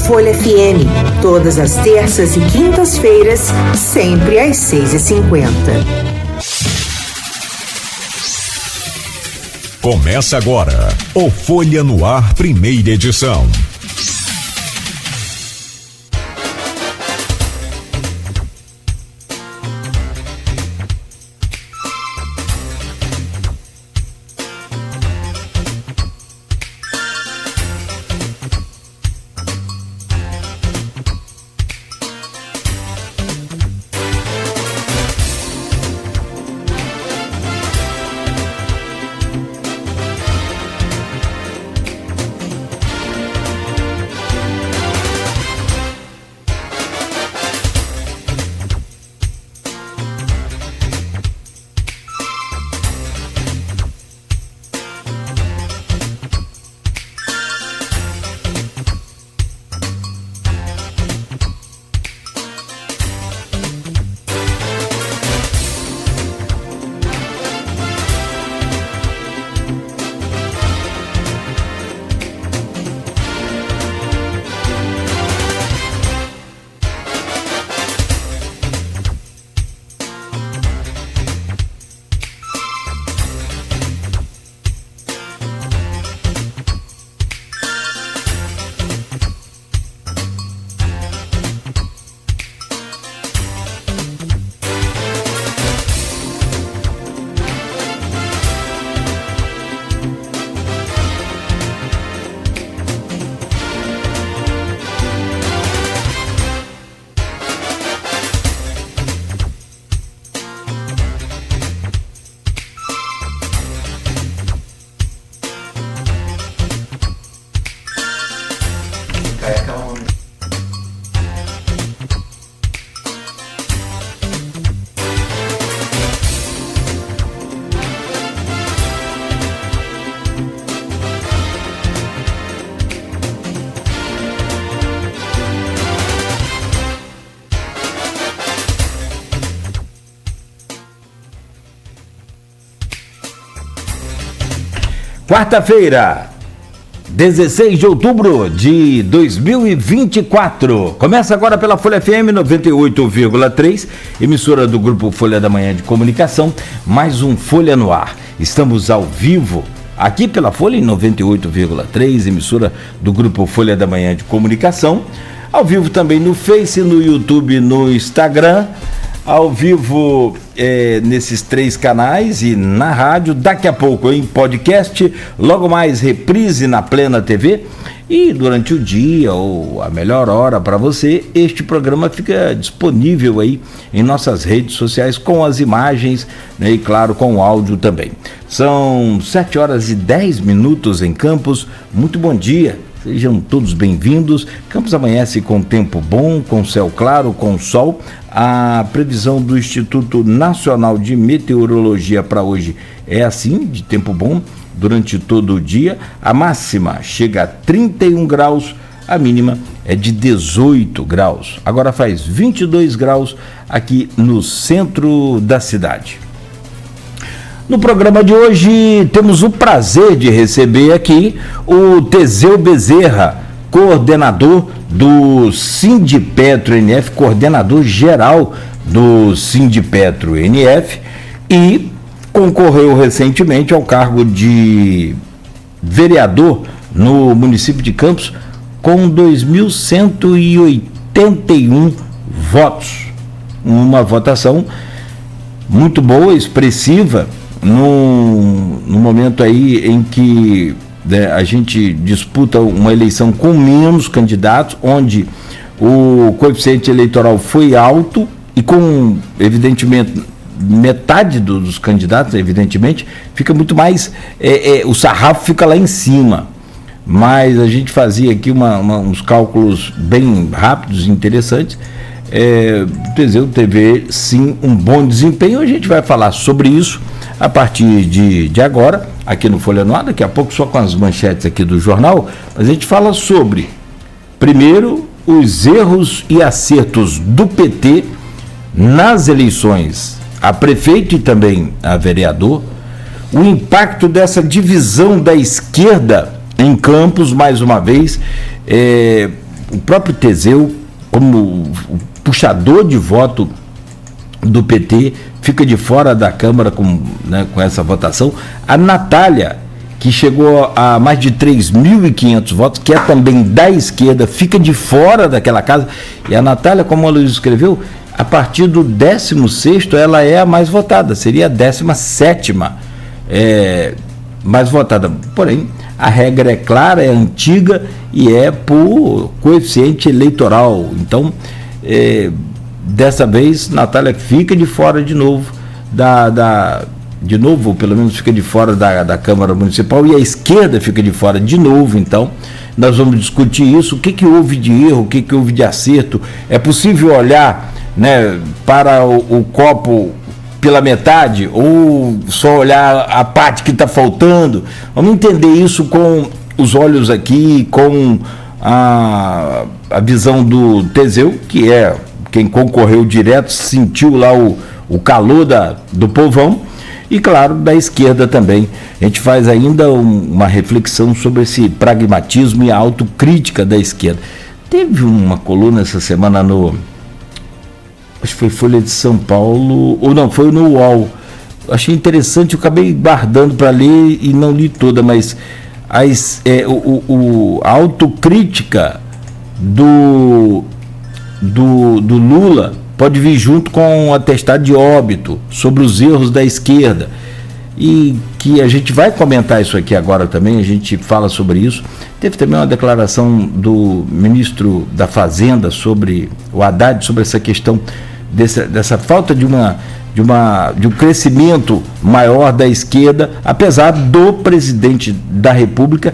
Folha FM, todas as terças e quintas-feiras, sempre às 6h50. Começa agora o Folha no Ar, primeira edição. Quarta-feira, 16 de outubro de 2024. Começa agora pela Folha FM 98,3, emissora do Grupo Folha da Manhã de Comunicação, mais um Folha no Ar. Estamos ao vivo aqui pela Folha em 98,3, emissora do Grupo Folha da Manhã de Comunicação, ao vivo também no Face, no YouTube, no Instagram, ao vivo nesses 3 canais e na rádio, daqui a pouco em podcast, logo mais reprise na Plena TV e durante o dia ou a melhor hora para você, este programa fica disponível aí em nossas redes sociais com as imagens, né, e claro com o áudio também. São 7h10 em Campos, muito bom dia. Sejam todos bem-vindos. Campos amanhece com tempo bom, com céu claro, com sol. A previsão do Instituto Nacional de Meteorologia para hoje é assim, de tempo bom, durante todo o dia. A máxima chega a 31 graus, a mínima é de 18 graus. Agora faz 22 graus aqui no centro da cidade. No programa de hoje temos o prazer de receber aqui o Teseu Bezerra, coordenador do Sindipetro NF, coordenador geral do Sindipetro NF e concorreu recentemente ao cargo de vereador no município de Campos com 2.181 votos. Uma votação muito boa, expressiva, no momento aí em que a gente disputa uma eleição com menos candidatos, onde o coeficiente eleitoral foi alto e com, evidentemente, metade dos candidatos, evidentemente, fica muito mais, o sarrafo fica lá em cima. Mas a gente fazia aqui uns cálculos bem rápidos e interessantes. O Teseu teve, sim, um bom desempenho. A gente vai falar sobre isso a partir de agora, aqui no Folha no Ar, daqui a pouco só com as manchetes aqui do jornal, mas a gente fala sobre, primeiro, os erros e acertos do PT nas eleições a prefeito e também a vereador, o impacto dessa divisão da esquerda em Campos, mais uma vez, o próprio Teseu, como o puxador de voto do PT, fica de fora da Câmara com essa votação. A Natália, que chegou a mais de 3.500 votos, que é também da esquerda, fica de fora daquela casa. E a Natália, como a Luiz escreveu, a partir do 16º ela é a mais votada, seria a 17ª mais votada. Porém, a regra é clara, é antiga e é por coeficiente eleitoral. Então, dessa vez, Natália fica de fora de novo de novo, ou pelo menos fica de fora da Câmara Municipal, e a esquerda fica de fora de novo. Então, nós vamos discutir isso, o que houve de erro, o que houve de acerto. É possível olhar, para o copo pela metade, ou só olhar a parte que está faltando? Vamos entender isso com os olhos aqui, com a visão do Teseu, que é quem concorreu direto, sentiu lá o calor do povão, e claro, da esquerda também. A gente faz ainda uma reflexão sobre esse pragmatismo e a autocrítica da esquerda. Teve uma coluna essa semana acho que foi Folha de São Paulo, ou não, foi no UOL. Achei interessante, eu acabei guardando para ler e não li toda, mas a autocrítica do Lula pode vir junto com o atestado de óbito sobre os erros da esquerda, e que a gente vai comentar isso aqui agora também, a gente fala sobre isso. Teve também uma declaração do ministro da Fazenda sobre o Haddad, sobre essa questão dessa falta de um crescimento maior da esquerda, apesar do presidente da República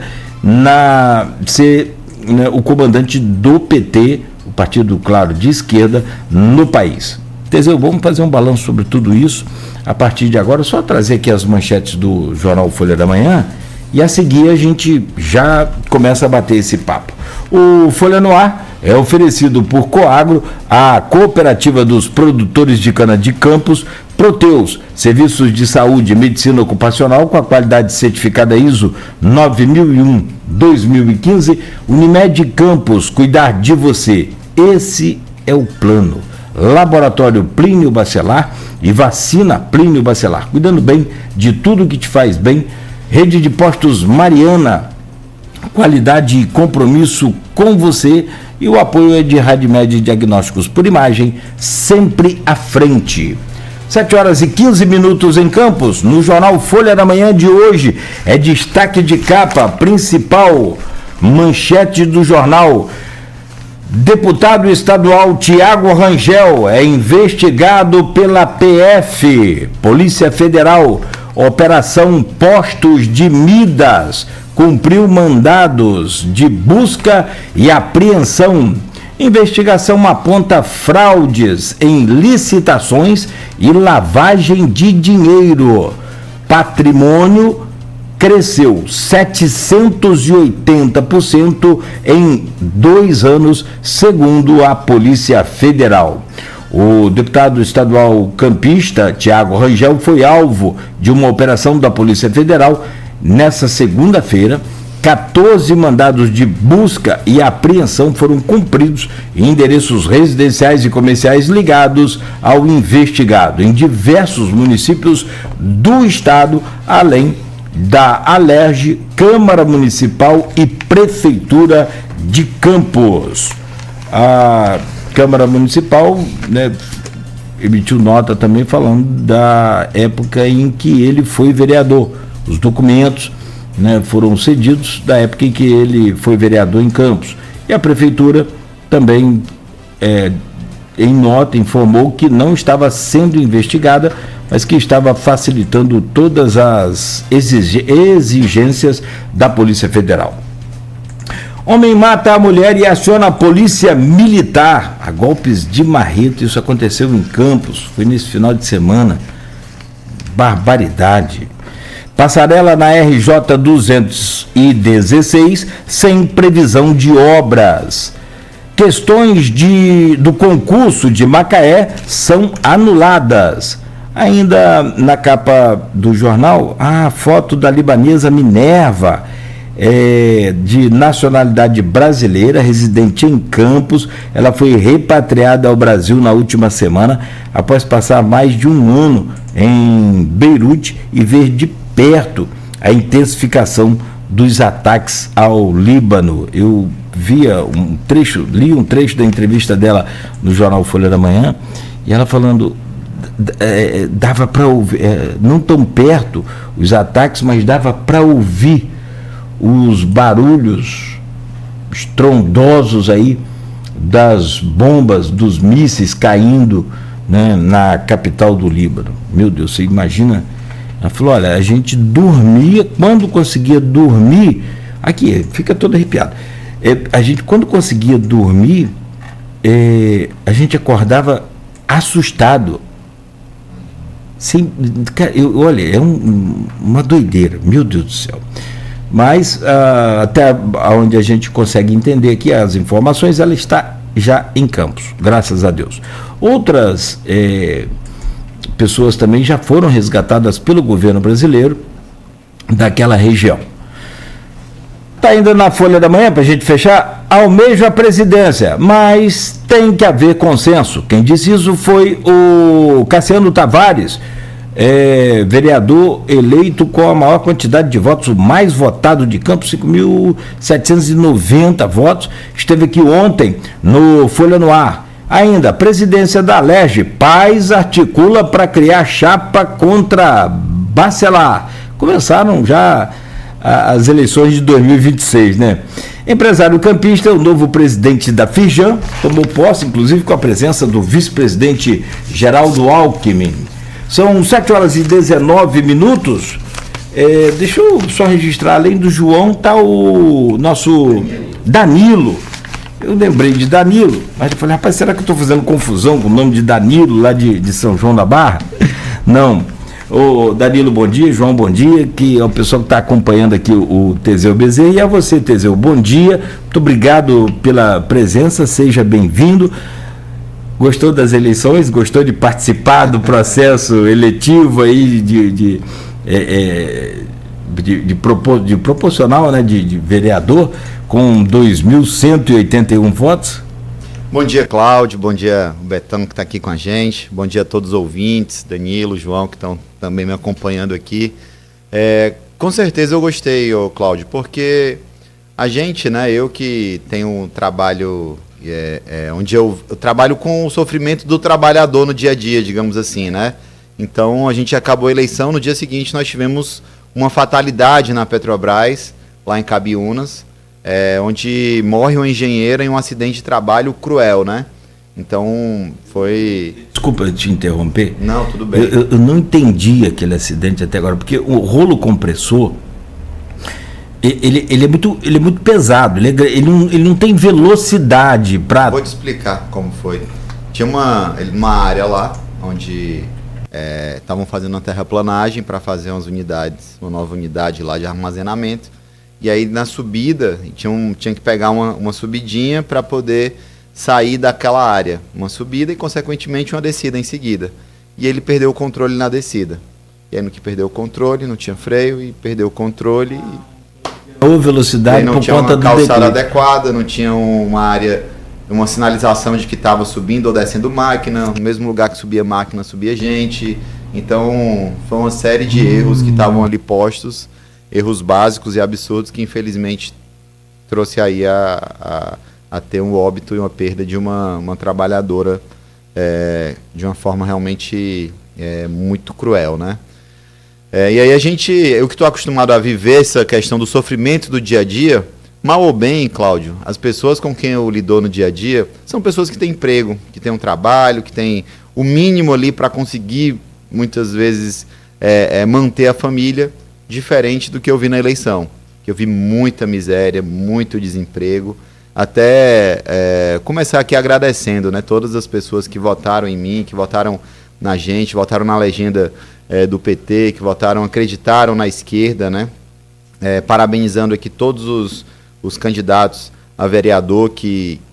ser o comandante do PT, o partido, claro, de esquerda no país. Teseu, vamos fazer um balanço sobre tudo isso a partir de agora, só trazer aqui as manchetes do jornal Folha da Manhã, e a seguir a gente já começa a bater esse papo. O Folha no Ar é oferecido por Coagro, a Cooperativa dos Produtores de Cana de Campos, Proteus, serviços de saúde e medicina ocupacional com a qualidade certificada ISO 9001-2015, Unimed Campos, cuidar de você, esse é o plano. Laboratório Plínio Bacelar e vacina Plínio Bacelar, cuidando bem de tudo que te faz bem. Rede de Postos Mariana, qualidade e compromisso com você, e o apoio é de Radmed Diagnósticos por Imagem, sempre à frente. 7h15 em Campos. No jornal Folha da Manhã de hoje é destaque de capa, principal manchete do jornal: deputado estadual Tiago Rangel é investigado pela PF, Polícia Federal. Operação Postos de Midas cumpriu mandados de busca e apreensão. Investigação aponta fraudes em licitações e lavagem de dinheiro. Patrimônio cresceu 780% em 2 anos, segundo a Polícia Federal. O deputado estadual campista Tiago Rangel foi alvo de uma operação da Polícia Federal nessa segunda-feira. 14 mandados de busca e apreensão foram cumpridos em endereços residenciais e comerciais ligados ao investigado em diversos municípios do estado, além da Alerj, Câmara Municipal e Prefeitura de Campos. A Câmara Municipal, emitiu nota também falando da época em que ele foi vereador. Os documentos foram cedidos da época em que ele foi vereador em Campos. E a Prefeitura também, em nota, informou que não estava sendo investigada, mas que estava facilitando todas as exigências da Polícia Federal. Homem mata a mulher e aciona a polícia militar a golpes de marreta. Isso aconteceu em Campos, foi nesse final de semana. Barbaridade. Passarela na RJ 216 sem previsão de obras. Questões do concurso de Macaé são anuladas. Ainda na capa do jornal, a foto da libanesa Minerva. de nacionalidade brasileira, residente em Campos. Ela foi repatriada ao Brasil na última semana, após passar mais de um ano em Beirute e ver de perto a intensificação dos ataques ao Líbano. Eu li um trecho da entrevista dela no jornal Folha da Manhã, e ela falando, dava para ouvir, não tão perto os ataques, mas dava para ouvir os barulhos estrondosos aí das bombas, dos mísseis caindo, né, na capital do Líbano. Meu Deus, você imagina? Ela falou, olha, a gente dormia, quando conseguia dormir, aqui, fica todo arrepiado, a gente quando conseguia dormir, a gente acordava assustado. Sim, olha, é uma doideira, meu Deus do céu. Mas até onde a gente consegue entender aqui as informações, ela está já em Campos, graças a Deus. Outras pessoas também já foram resgatadas pelo governo brasileiro daquela região. Está ainda na Folha da Manhã, para a gente fechar, almeja a presidência, mas tem que haver consenso. Quem disse isso foi o Cassiano Tavares, vereador eleito com a maior quantidade de votos, o mais votado de Campos, 5.790 votos. Esteve aqui ontem no Folha no Ar. Ainda, presidência da Alerj, Paz articula para criar chapa contra Bacelar. Começaram já as eleições de 2026, né? Empresário campista, o novo presidente da Firjan, tomou posse, inclusive com a presença do vice-presidente Geraldo Alckmin. São 7h19. Deixa eu só registrar, além do João, está o nosso Danilo. Eu lembrei de Danilo, mas eu falei, rapaz, será que eu estou fazendo confusão com o nome de Danilo lá de São João da Barra? Não. Ô Danilo, bom dia. João, bom dia, que é o pessoal que está acompanhando aqui o Teseu Bezerra, e a você, Teseu, bom dia, muito obrigado pela presença, seja bem-vindo. Gostou das eleições? Gostou de participar do processo eletivo aí de proporcional, né, de vereador, com 2.181 votos? Bom dia, Cláudio, bom dia, o Betão, que está aqui com a gente, bom dia a todos os ouvintes, Danilo, João, que estão também me acompanhando aqui. Com certeza eu gostei, Cláudio, porque a gente, né, eu que tenho um trabalho onde eu trabalho com o sofrimento do trabalhador no dia a dia, digamos assim, né? Então a gente acabou a eleição, no dia seguinte nós tivemos uma fatalidade na Petrobras, lá em Cabiúnas, onde morre uma engenheira em um acidente de trabalho cruel, né? Então foi... Desculpa te interromper. Não, tudo bem. Eu não entendi aquele acidente até agora, porque o rolo compressor, ele é muito pesado, ele não tem velocidade para... Vou te explicar como foi. Tinha uma área lá, onde estavam fazendo uma terraplanagem para fazer uma nova unidade lá de armazenamento, e aí na subida tinha que pegar uma subidinha para poder sair daquela área, uma subida e consequentemente uma descida em seguida, e ele perdeu o controle na descida, e aí no que perdeu o controle, não tinha freio, e perdeu o controle ou velocidade por conta do calçada adequada, não tinha uma sinalização de que estava subindo ou descendo máquina, no mesmo lugar que subia máquina, subia gente. Então foi uma série de erros que estavam ali postos, erros básicos e absurdos, que infelizmente trouxe aí a ter um óbito e uma perda de uma trabalhadora de uma forma realmente muito cruel, né? E aí eu que estou acostumado a viver essa questão do sofrimento do dia a dia, mal ou bem, Cláudio, as pessoas com quem eu lido no dia a dia são pessoas que têm emprego, que têm um trabalho, que têm o mínimo ali para conseguir, muitas vezes, manter a família, diferente do que eu vi na eleição. Que eu vi muita miséria, muito desemprego, até começar aqui agradecendo, né, todas as pessoas que votaram em mim, que votaram na gente, votaram na legenda do PT, que votaram, acreditaram na esquerda, né? Parabenizando aqui todos os candidatos a vereador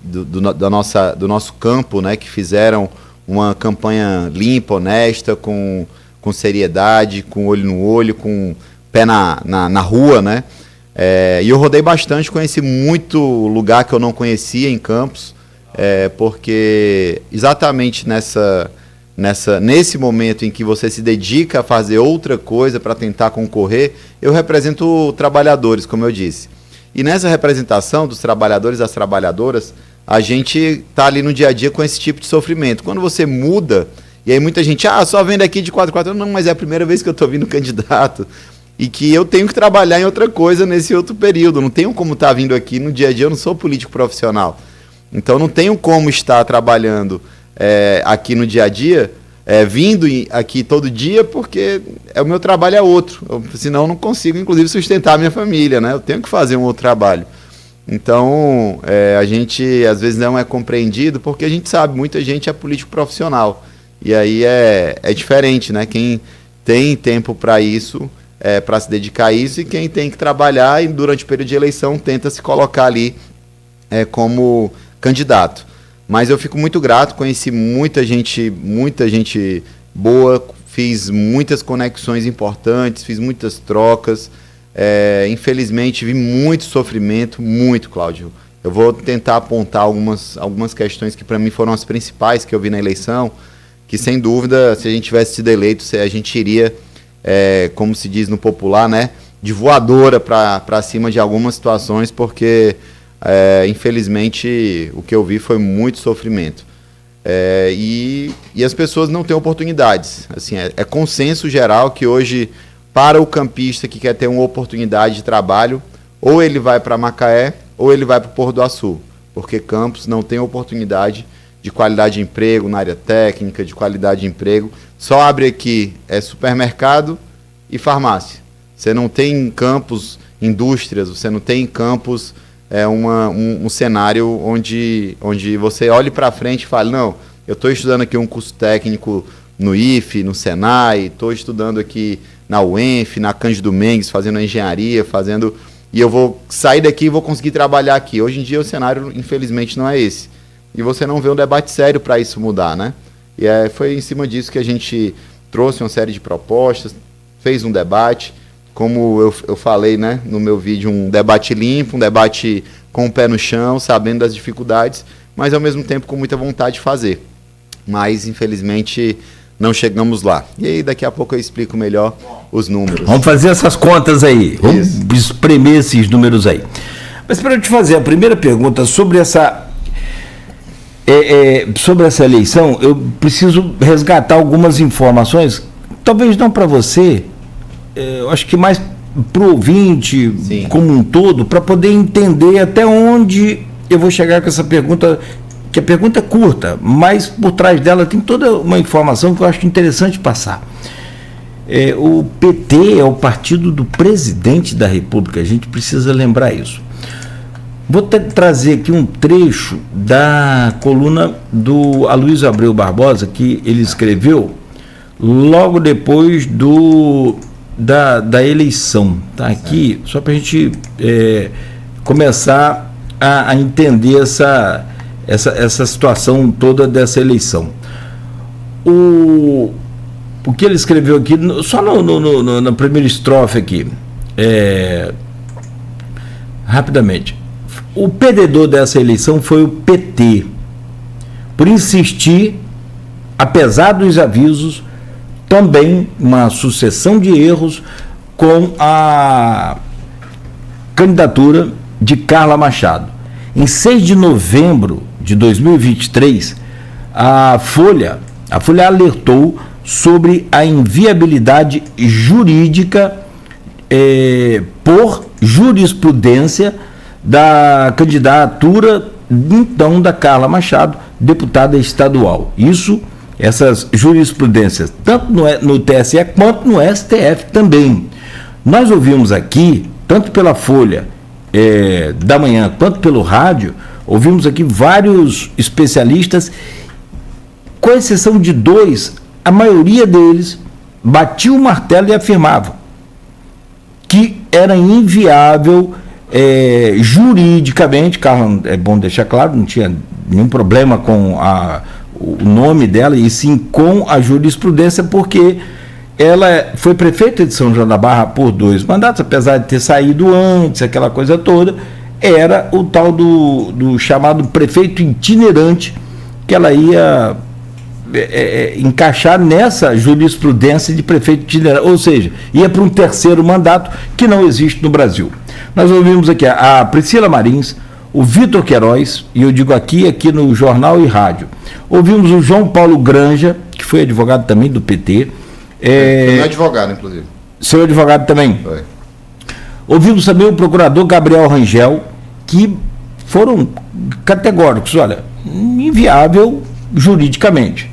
do nosso campo, né, que fizeram uma campanha limpa, honesta, com seriedade, com olho no olho, com pé na rua, né? E eu rodei bastante, conheci muito lugar que eu não conhecia em Campos, porque exatamente nesse momento em que você se dedica a fazer outra coisa para tentar concorrer, eu represento trabalhadores, como eu disse. E nessa representação dos trabalhadores e das trabalhadoras, a gente está ali no dia a dia com esse tipo de sofrimento. Quando você muda, e aí muita gente, só vem daqui de 4x4, não, mas é a primeira vez que eu estou vindo candidato, e que eu tenho que trabalhar em outra coisa nesse outro período, não tenho como estar vindo aqui no dia a dia, eu não sou político profissional, então não tenho como estar trabalhando aqui no dia a dia, vindo aqui todo dia, porque o meu trabalho é outro, senão eu não consigo, inclusive, sustentar a minha família, né? Eu tenho que fazer um outro trabalho. Então, a gente às vezes não é compreendido, porque a gente sabe, muita gente é político profissional, e aí é diferente, né? Quem tem tempo para isso, para se dedicar a isso, e quem tem que trabalhar e durante o período de eleição tenta se colocar ali como candidato. Mas eu fico muito grato, conheci muita gente boa, fiz muitas conexões importantes, fiz muitas trocas. Infelizmente vi muito sofrimento, muito, Cláudio. Eu vou tentar apontar algumas questões que para mim foram as principais que eu vi na eleição, que sem dúvida, se a gente tivesse sido eleito, a gente iria, como se diz no popular, né, de voadora para cima de algumas situações, porque infelizmente o que eu vi foi muito sofrimento. E as pessoas não têm oportunidades. Assim, é consenso geral que hoje, para o campista que quer ter uma oportunidade de trabalho, ou ele vai para Macaé, ou ele vai para o Porto do Açu, porque Campos não tem oportunidade de qualidade de emprego na área técnica, de qualidade de emprego. Só abre aqui supermercado e farmácia. Você não tem em Campos indústrias, você não tem em Campos um cenário onde você olhe para frente e fale, não, eu estou estudando aqui um curso técnico no IFE, no Senai, estou estudando aqui na UENF, na Cândido Mendes, fazendo engenharia, e eu vou sair daqui e vou conseguir trabalhar aqui. Hoje em dia o cenário, infelizmente, não é esse. E você não vê um debate sério para isso mudar, né? E foi em cima disso que a gente trouxe uma série de propostas, fez um debate, como eu falei, né, no meu vídeo, um debate limpo, um debate com o pé no chão, sabendo das dificuldades, mas ao mesmo tempo com muita vontade de fazer. Mas, infelizmente, não chegamos lá. E aí, daqui a pouco eu explico melhor os números. Vamos fazer essas contas aí. Vamos espremer esses números aí. Mas para eu te fazer a primeira pergunta sobre essa eleição, eu preciso resgatar algumas informações, talvez não para você, eu acho que mais para o ouvinte, sim, como um todo, para poder entender até onde eu vou chegar com essa pergunta, que a pergunta é curta, mas por trás dela tem toda uma informação que eu acho interessante passar. O PT é o partido do presidente da República, a gente precisa lembrar isso. Vou trazer aqui um trecho da coluna do Aloysio Abreu Barbosa, que ele escreveu logo depois da eleição. Tá aqui, só para a gente começar a entender essa situação toda dessa eleição. O que ele escreveu aqui, só na primeira estrofe aqui, rapidamente. O perdedor dessa eleição foi o PT, por insistir, apesar dos avisos, também uma sucessão de erros com a candidatura de Carla Machado. Em 6 de novembro de 2023, a Folha alertou sobre a inviabilidade jurídica por jurisprudência da candidatura, então, da Carla Machado, deputada estadual. Essas jurisprudências, tanto no TSE quanto no STF também. Nós ouvimos aqui, tanto pela Folha da Manhã, quanto pelo rádio, ouvimos aqui vários especialistas, com exceção de 2, a maioria deles batia o martelo e afirmava que era inviável juridicamente. Carla, é bom deixar claro, não tinha nenhum problema com o nome dela, e sim com a jurisprudência, porque ela foi prefeita de São João da Barra por 2 mandatos, apesar de ter saído antes, aquela coisa toda, era o tal do chamado prefeito itinerante, que ela ia encaixar nessa jurisprudência de prefeito itinerante, ou seja, ia para um 3º mandato que não existe no Brasil. Nós ouvimos aqui a Priscila Marins, o Vitor Queiroz, e eu digo aqui no Jornal e Rádio. Ouvimos o João Paulo Granja, que foi advogado também do PT. Meu advogado, inclusive. Seu advogado também. Foi. Ouvimos também o procurador Gabriel Rangel, que foram categóricos, olha, inviável juridicamente.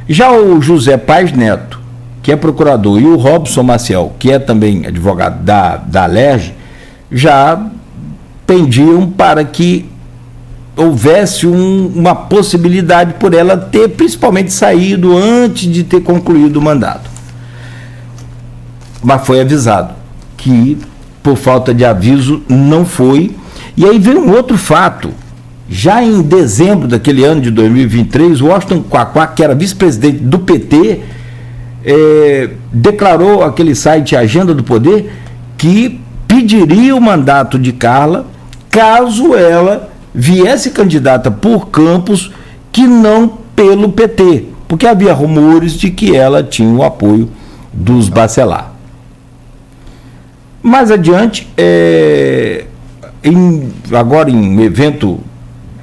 Já o José Paes Neto, que é procurador, e o Robson Maciel, que é também advogado da Alerj, já pendiam para que houvesse uma possibilidade por ela ter principalmente saído antes de ter concluído o mandato. Mas foi avisado que, por falta de aviso, não foi. E aí veio um outro fato. Já em dezembro daquele ano de 2023, o Washington Quaquá, que era vice-presidente do PT, declarou aquele site Agenda do Poder que pediria o mandato de Carla caso ela viesse candidata por Campos, que não pelo PT, porque havia rumores de que ela tinha o apoio dos Bacelar. Mais adiante, agora em um evento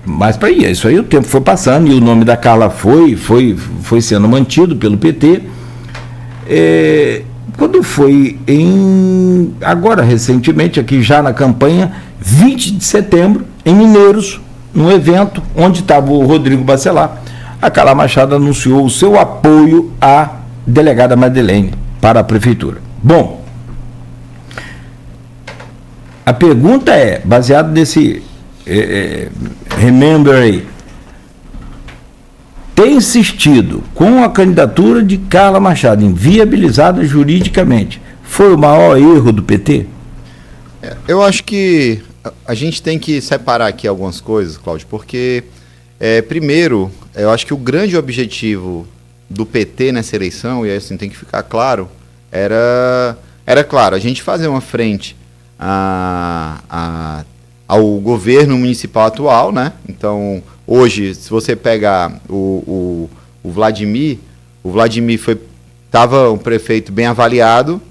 mais para isso aí o tempo foi passando e o nome da Carla foi sendo mantido pelo PT. Quando foi agora recentemente, aqui já na campanha, 20 de setembro, em Mineiros, num evento onde estava o Rodrigo Bacelar, a Carla Machado anunciou o seu apoio à delegada Madeleine para a prefeitura. Bom, a pergunta é, baseado nesse remember aí, tem insistido com a candidatura de Carla Machado inviabilizada juridicamente, foi o maior erro do PT? Eu acho que a gente tem que separar aqui algumas coisas, Cláudio, porque, primeiro, eu acho que o grande objetivo do PT nessa eleição, e assim tem que ficar claro, era claro, a gente fazer uma frente ao governo municipal atual, né? Então, hoje, se você pegar o Vladimir estava um prefeito bem avaliado,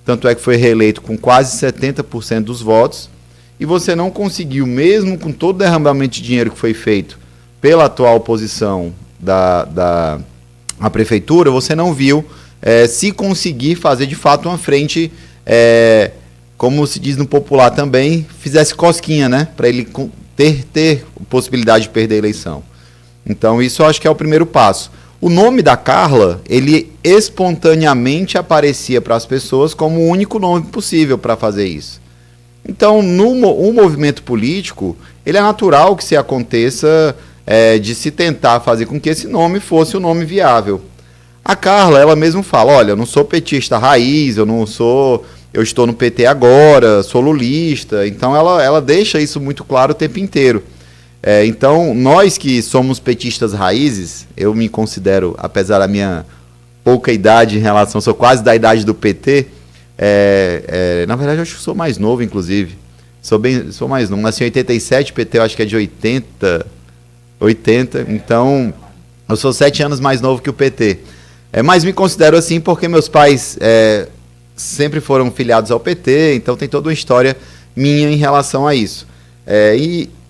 tanto é que foi reeleito com quase 70% dos votos, e você não conseguiu, mesmo com todo o derramamento de dinheiro que foi feito pela atual oposição da prefeitura, você não viu se conseguir fazer de fato uma frente, como se diz no popular também, fizesse cosquinha, né? Para ele ter possibilidade de perder a eleição. Então isso eu acho que é o primeiro passo. O nome da Carla, ele espontaneamente aparecia para as pessoas como o único nome possível para fazer isso. Então, um movimento político, ele é natural que se aconteça de se tentar fazer com que esse nome fosse um nome viável. A Carla, ela mesma fala, olha, eu não sou petista raiz, eu estou no PT agora, sou lulista, então ela deixa isso muito claro o tempo inteiro. Então, nós que somos petistas raízes, eu me considero, apesar da minha pouca idade em relação, sou quase da idade do PT, na verdade eu acho que sou mais novo, inclusive, sou mais novo, nasci em 87, PT eu acho que é de 80, então eu sou 7 anos mais novo que o PT. Mas me considero assim porque meus pais sempre foram filiados ao PT, então tem toda uma história minha em relação a isso.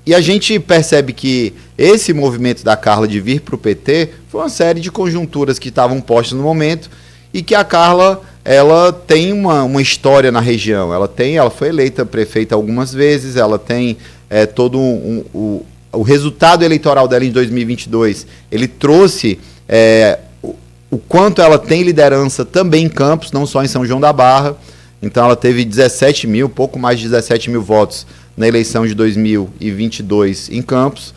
E a gente percebe que esse movimento da Carla de vir para o PT foi uma série de conjunturas que estavam postas no momento e que a Carla, ela tem uma história na região. Ela foi eleita prefeita algumas vezes, ela tem todo o resultado eleitoral dela em 2022. Ele trouxe o quanto ela tem liderança também em Campos, não só em São João da Barra. Então ela teve pouco mais de 17 mil votos na eleição de 2022 em Campos.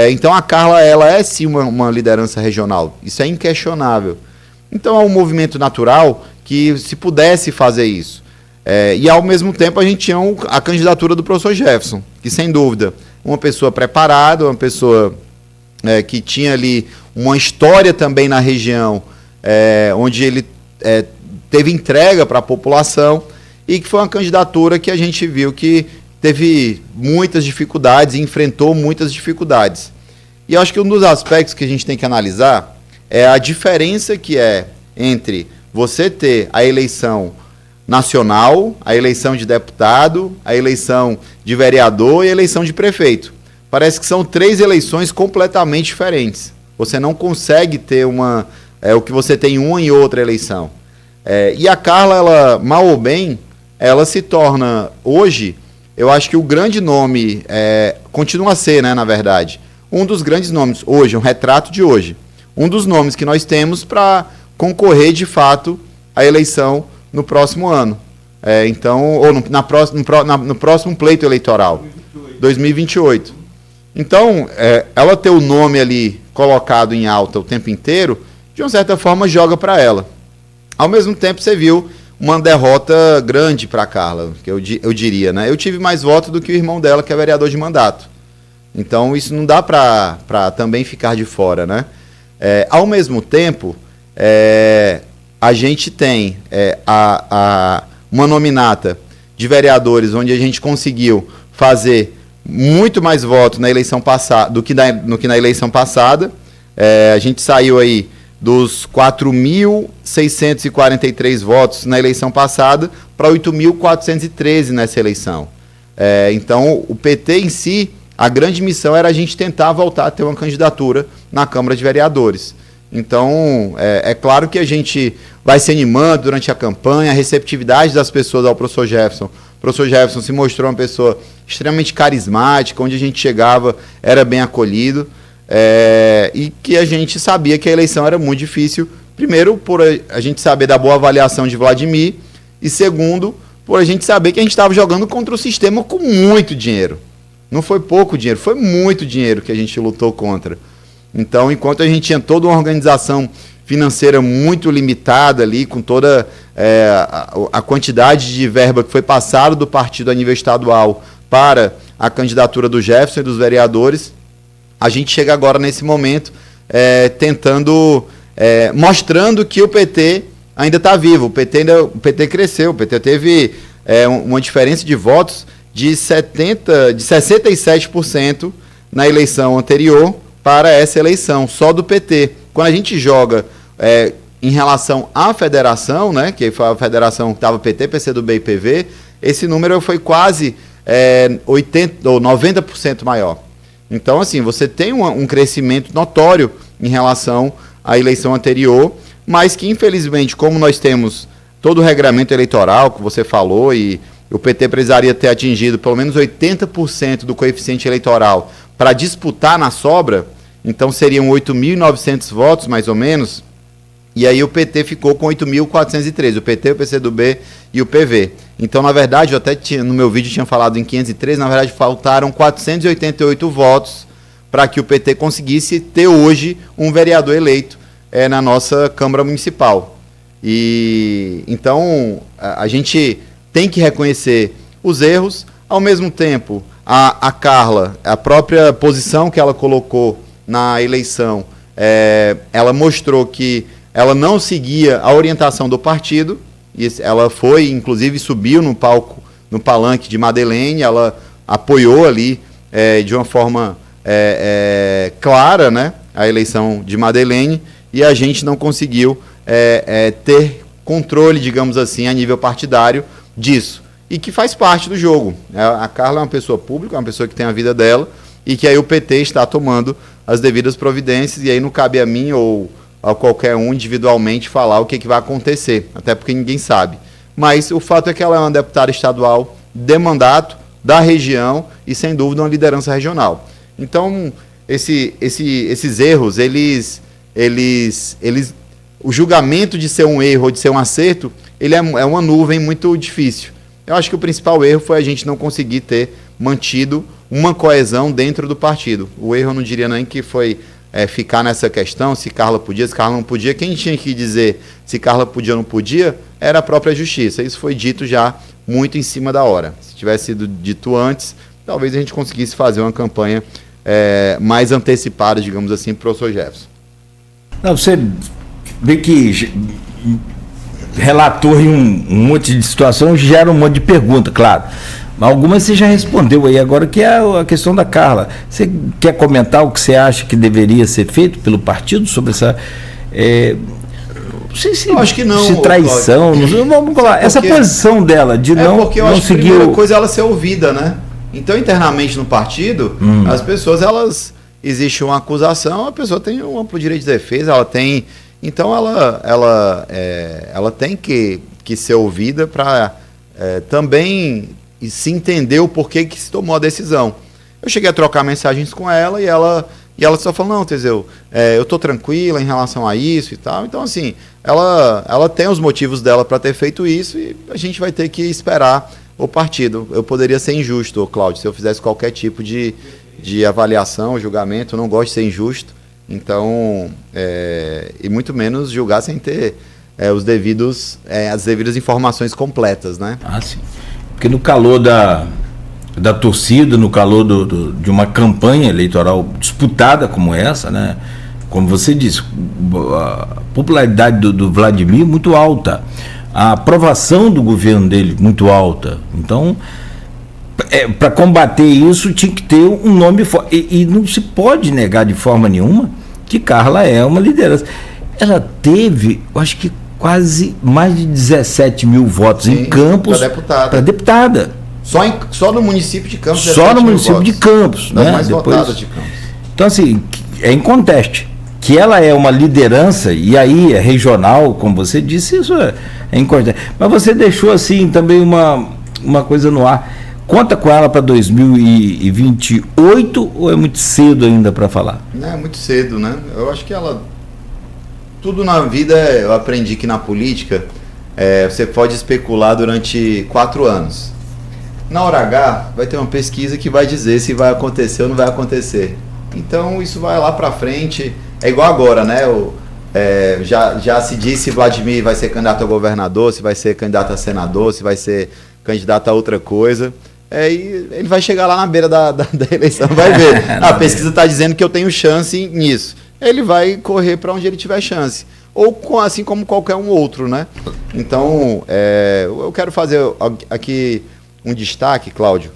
Então a Carla, ela é sim uma liderança regional, isso é inquestionável. Então é um movimento natural que se pudesse fazer isso. E ao mesmo tempo a gente tinha a candidatura do professor Jefferson, que sem dúvida, uma pessoa preparada, uma pessoa que tinha ali uma história também na região, onde ele teve entrega para a população e que foi uma candidatura que a gente viu que teve muitas dificuldades e enfrentou muitas dificuldades. E eu acho que um dos aspectos que a gente tem que analisar é a diferença que é entre você ter a eleição nacional, a eleição de deputado, a eleição de vereador e a eleição de prefeito. Parece que são 3 eleições completamente diferentes. Você não consegue ter o que você tem em uma e outra eleição. E a Carla, ela, mal ou bem, ela se torna, hoje, eu acho que o grande nome, continua a ser, né, na verdade, um dos grandes nomes, hoje, um retrato de hoje, um dos nomes que nós temos para concorrer, de fato, à eleição no próximo ano. Ou no próximo pleito eleitoral, 2028. Então, ela ter o nome ali colocado em alta o tempo inteiro, de uma certa forma, joga para ela. Ao mesmo tempo, você viu uma derrota grande para a Carla, que eu diria, né? Eu tive mais votos do que o irmão dela, que é vereador de mandato. Então, isso não dá para também ficar de fora, né? Ao mesmo tempo, a gente tem uma nominata de vereadores onde a gente conseguiu fazer muito mais votos na eleição passada do que na eleição passada. A gente saiu aí dos 4.643 votos na eleição passada para 8.413 nessa eleição. Então, o PT em si, a grande missão era a gente tentar voltar a ter uma candidatura na Câmara de Vereadores. Então, é claro que a gente vai se animando durante a campanha, a receptividade das pessoas ao professor Jefferson. O professor Jefferson se mostrou uma pessoa extremamente carismática, onde a gente chegava era bem acolhido, e que a gente sabia que a eleição era muito difícil, primeiro por a gente saber da boa avaliação de Vladimir, e segundo, por a gente saber que a gente estava jogando contra o sistema com muito dinheiro. Não foi pouco dinheiro, foi muito dinheiro que a gente lutou contra. Então, enquanto a gente tinha toda uma organização financeira muito limitada ali, com toda a quantidade de verba que foi passada do partido a nível estadual para a candidatura do Jefferson e dos vereadores, a gente chega agora nesse momento mostrando que o PT ainda está vivo. O PT cresceu, o PT teve uma diferença de votos de 67% na eleição anterior para essa eleição, só do PT. Quando a gente joga em relação à federação, né, que foi a federação que estava PT, PCdoB e PV, esse número foi quase 80% ou 90% maior. Então, assim, você tem um crescimento notório em relação à eleição anterior, mas que, infelizmente, como nós temos todo o regramento eleitoral que você falou, e o PT precisaria ter atingido pelo menos 80% do coeficiente eleitoral para disputar na sobra, então seriam 8.900 votos, mais ou menos, e aí o PT ficou com 8.413, o PT, o PCdoB e o PV. Então, na verdade, eu até no meu vídeo tinha falado em 513, na verdade faltaram 488 votos para que o PT conseguisse ter hoje um vereador eleito na nossa Câmara Municipal. E então, a gente tem que reconhecer os erros, ao mesmo tempo, a Carla, a própria posição que ela colocou na eleição, ela mostrou que ela não seguia a orientação do partido, e ela foi, inclusive, subiu no palanque de Madeleine, ela apoiou ali de uma forma clara, né, a eleição de Madeleine, e a gente não conseguiu ter controle, digamos assim, a nível partidário disso, e que faz parte do jogo. A Carla é uma pessoa pública, é uma pessoa que tem a vida dela, e que aí o PT está tomando as devidas providências, e aí não cabe a mim ou a qualquer um individualmente falar o que vai acontecer, até porque ninguém sabe. Mas o fato é que ela é uma deputada estadual de mandato, da região, e sem dúvida uma liderança regional. Então, esses erros, o julgamento de ser um erro ou de ser um acerto, ele é uma nuvem muito difícil. Eu acho que o principal erro foi a gente não conseguir ter mantido uma coesão dentro do partido. O erro eu não diria nem que foi ficar nessa questão, se Carla podia, se Carla não podia. Quem tinha que dizer se Carla podia ou não podia era a própria justiça. Isso foi dito já muito em cima da hora. Se tivesse sido dito antes, talvez a gente conseguisse fazer uma campanha mais antecipada, digamos assim, para o professor Jefferson. Não, você vê que relatou aí um monte de situação, gera um monte de pergunta, claro. Algumas você já respondeu aí, agora que é a questão da Carla. Você quer comentar o que você acha que deveria ser feito pelo partido sobre essa... não sei se, eu acho que não, se traição, vamos falar, essa posição dela de não porque eu acho seguir... que a primeira coisa é ela ser ouvida, né? Então, internamente no partido, as pessoas, existe uma acusação, a pessoa tem um amplo direito de defesa, ela tem... Então, ela tem que ser ouvida para também se entender o porquê que se tomou a decisão. Eu cheguei a trocar mensagens com ela e ela só falou, não, Teseu, eu estou tranquila em relação a isso e tal. Então, assim, ela tem os motivos dela para ter feito isso e a gente vai ter que esperar o partido. Eu poderia ser injusto, Cláudio, se eu fizesse qualquer tipo de avaliação, julgamento. Eu não gosto de ser injusto. Então, e muito menos julgar sem ter as devidas informações completas, né? Ah, sim. Porque no calor da torcida, no calor de uma campanha eleitoral disputada como essa, né? Como você disse, a popularidade do Vladimir muito alta, a aprovação do governo dele muito alta. Então, para combater isso, tinha que ter um nome forte. E não se pode negar de forma nenhuma que Carla é uma liderança. Ela teve, eu acho que quase mais de 17 mil votos em Campos para deputada. Só no município de Campos. Só no município de Campos, né? Mais votada de Campos. Então, assim, é inconteste que ela é uma liderança, e aí é regional, como você disse, isso é inconteste. Mas você deixou, assim, também uma coisa no ar. Conta com ela para 2028 ou é muito cedo ainda para falar? Não, é muito cedo, né? Eu acho que tudo na vida, eu aprendi que na política, você pode especular durante 4 anos. Na hora H, vai ter uma pesquisa que vai dizer se vai acontecer ou não vai acontecer. Então, isso vai lá para frente. É igual agora, né? Já se disse se Vladimir vai ser candidato a governador, se vai ser candidato a senador, se vai ser candidato a outra coisa. E ele vai chegar lá na beira da eleição, vai ver. A pesquisa está dizendo que eu tenho chance nisso. Ele vai correr para onde ele tiver chance. Ou assim como qualquer um outro, né? Então, eu quero fazer aqui um destaque, Cláudio.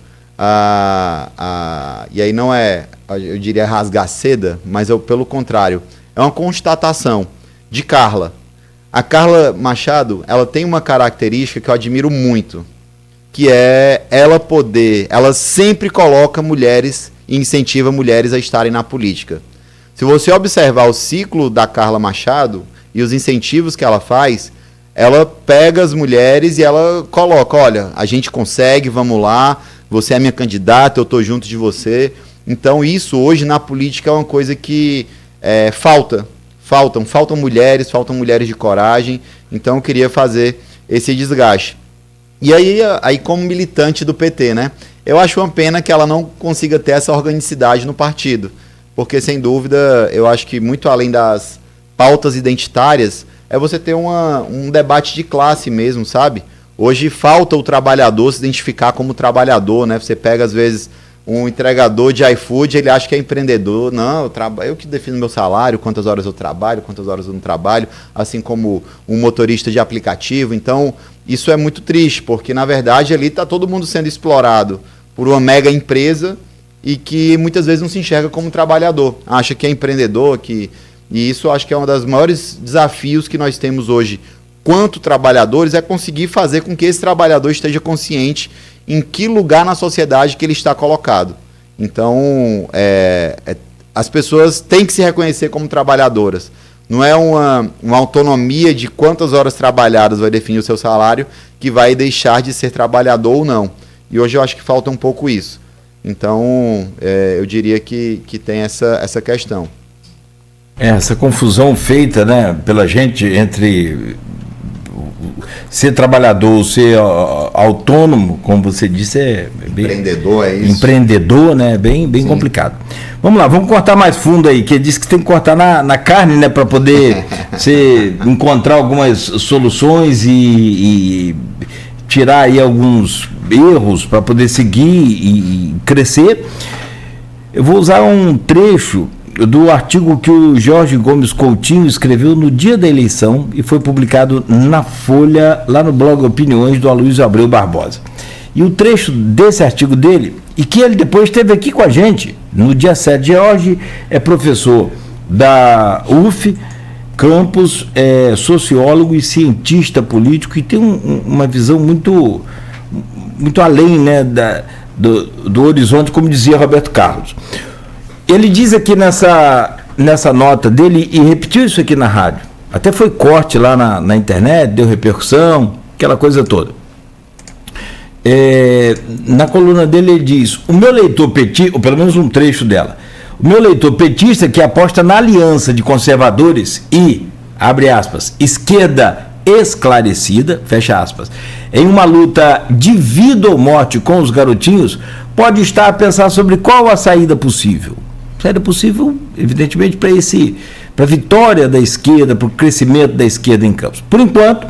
E aí não eu diria rasgar seda, mas pelo contrário, é uma constatação de Carla. A Carla Machado, ela tem uma característica que eu admiro muito, que é ela sempre coloca mulheres e incentiva mulheres a estarem na política. Se você observar o ciclo da Carla Machado e os incentivos que ela faz, ela pega as mulheres e ela coloca, olha, a gente consegue, vamos lá, você é minha candidata, eu estou junto de você. Então isso hoje na política é uma coisa que faltam mulheres de coragem. Então eu queria fazer esse desgaste. E aí como militante do PT, né? Eu acho uma pena que ela não consiga ter essa organicidade no partido. Porque, sem dúvida, eu acho que muito além das pautas identitárias, você ter um debate de classe mesmo, sabe? Hoje falta o trabalhador se identificar como trabalhador, né? Você pega, às vezes, um entregador de iFood, ele acha que é empreendedor. Não, eu que defino meu salário, quantas horas eu trabalho, quantas horas eu não trabalho, assim como um motorista de aplicativo. Então, isso é muito triste, porque, na verdade, ali está todo mundo sendo explorado por uma mega empresa e que muitas vezes não se enxerga como trabalhador, acha que é empreendedor, e isso acho que é um dos maiores desafios que nós temos hoje, quanto trabalhadores, é conseguir fazer com que esse trabalhador esteja consciente em que lugar na sociedade que ele está colocado. Então, as pessoas têm que se reconhecer como trabalhadoras. Não é uma autonomia de quantas horas trabalhadas vai definir o seu salário que vai deixar de ser trabalhador ou não. E hoje eu acho que falta um pouco isso. Então, eu diria que tem essa questão. Essa confusão feita, né, pela gente entre ser trabalhador, ser autônomo, como você disse, bem, empreendedor, é isso. Empreendedor, né, bem complicado. Vamos lá, vamos cortar mais fundo aí, que diz que tem que cortar na carne, né, para poder encontrar algumas soluções e tirar aí alguns erros para poder seguir e crescer. Eu vou usar um trecho do artigo que o Jorge Gomes Coutinho escreveu no dia da eleição e foi publicado na Folha, lá no blog Opiniões do Aloysio Abreu Barbosa. E o trecho desse artigo dele, e que ele depois esteve aqui com a gente, no dia 7, Jorge é professor da UF, Campus, é sociólogo e cientista político, e tem uma visão muito além, né, do horizonte, como dizia Roberto Carlos. Ele diz aqui nessa nota dele, e repetiu isso aqui na rádio, até foi corte lá na internet, deu repercussão, aquela coisa toda. Na coluna dele ele diz: o meu leitor petista, ou pelo menos um trecho dela, o meu leitor petista que aposta na aliança de conservadores e, abre aspas, esquerda esclarecida, fecha aspas, em uma luta de vida ou morte com os garotinhos, pode estar a pensar sobre qual a saída possível. Saída possível, evidentemente, para a vitória da esquerda, para o crescimento da esquerda em Campos. Por enquanto,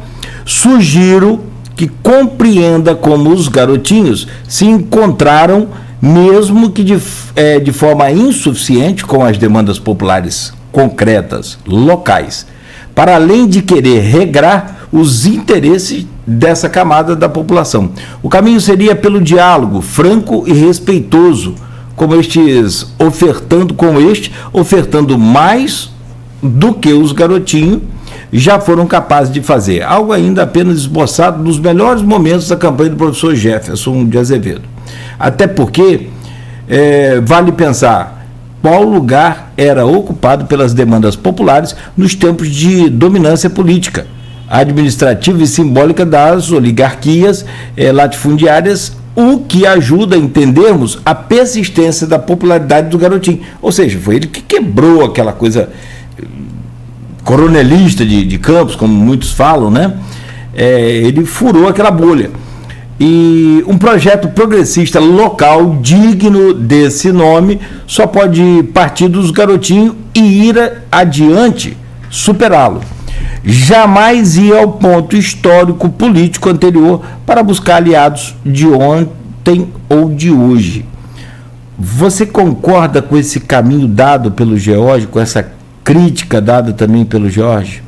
sugiro que compreenda como os garotinhos se encontraram, mesmo que de forma insuficiente, com as demandas populares concretas, locais, para além de querer regrar os interesses dessa camada da população. O caminho seria pelo diálogo franco e respeitoso, ofertando mais do que os garotinhos já foram capazes de fazer, algo ainda apenas esboçado nos melhores momentos da campanha do professor Jefferson de Azevedo. Até porque vale pensar qual lugar era ocupado pelas demandas populares nos tempos de dominância política, administrativa e simbólica das oligarquias latifundiárias, o que ajuda a entendermos a persistência da popularidade do garotinho. Ou seja, foi ele que quebrou aquela coisa coronelista de Campos, como muitos falam, né? Ele furou aquela bolha. E um projeto progressista local digno desse nome só pode partir dos garotinhos e ir adiante, superá-lo. Jamais ir ao ponto histórico político anterior para buscar aliados de ontem ou de hoje. Você concorda com esse caminho dado pelo George, com essa crítica dada também pelo Jorge?